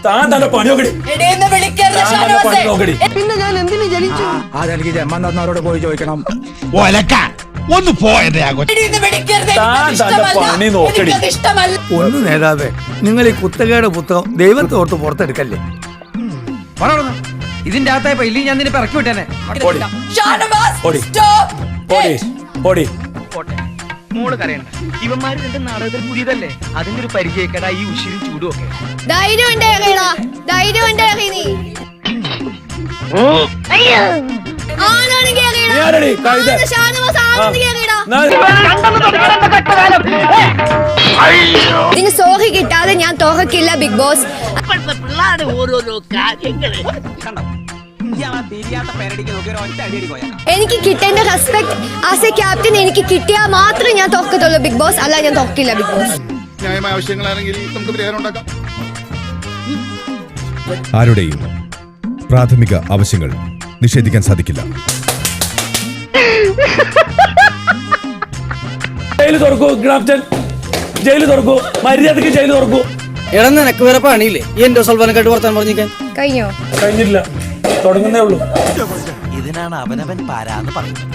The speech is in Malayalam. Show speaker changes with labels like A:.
A: താൻ തന്നെ പണി നോക്കടി.
B: പിന്നെ ഞാൻ എന്തിനു ജനിച്ചു?
C: അതെനിക്ക് ജന്മം തന്നവരോട് പോയി ചോദിക്കണം.
D: ഒന്ന് പോയതേ
A: താൻ തന്നെ പണി നോക്കടി.
C: ഒന്ന് നേതാവേ, നിങ്ങൾ ഈ കുത്തകയുടെ പുസ്തകം ദൈവത്തോർത്ത് പുറത്തെടുക്കല്ലേ.
B: ഇതിന്റെ അകത്തായപ്പോ ഇല്ലെങ്കിൽ ഞാൻ നിന്നെ ഇറക്കി വിട്ടേനെ. മോള് കരയണ്ട. ഇവന്മാര് രണ്ട് നാടകത്തിൽ പുതിയതല്ലേ, അതിന്റെ ഒരു പരിചയക്കട ഈ ഉശിരും ചൂടും ഒക്കെ.
E: ഇതിന് സോഹി കിട്ടാതെ ഞാൻ തോഹക്കില്ല ബിഗ് ബോസ്. എനിക്ക് കിട്ടേണ്ട റെസ്പെക്ട് ആസ് എ ക്യാപ്റ്റൻ എനിക്ക് കിട്ടിയാൽ മാത്രമേ ഞാൻ തോക്കത്തുള്ളൂ ബിഗ് ബോസ്, അല്ല ഞാൻ തോക്കില്ല ബിഗ് ബോസ്.
D: ന്യായമായ ആവശ്യങ്ങളാണെങ്കിൽ നമുക്ക് പരിഹാരം ഉണ്ടാക്കാം.
F: ആരുടെയും പ്രാഥമിക ആവശ്യങ്ങൾ നിഷേധിക്കാൻ സാധിക്കില്ല.
A: ജയില് തുറക്കൂ, ക്യാപ്റ്റൻ ജയില് തുറക്കൂ, മര്യാദക്ക് ജയില് തുറക്കൂ.
B: എടാ നിനക്ക് വേറെ പണിയില്ലേ ഈ എന്റെ സൽവാനക്കായിട്ട് വർത്താൻ പറഞ്ഞിരിക്കാൻ?
E: കഴിഞ്ഞോ?
A: കഴിഞ്ഞില്ല, തുടങ്ങുന്നേ ഉള്ളൂ.
G: ഇതിനാണ് അവനവൻ പാരാന്ന് പറയുന്നത്.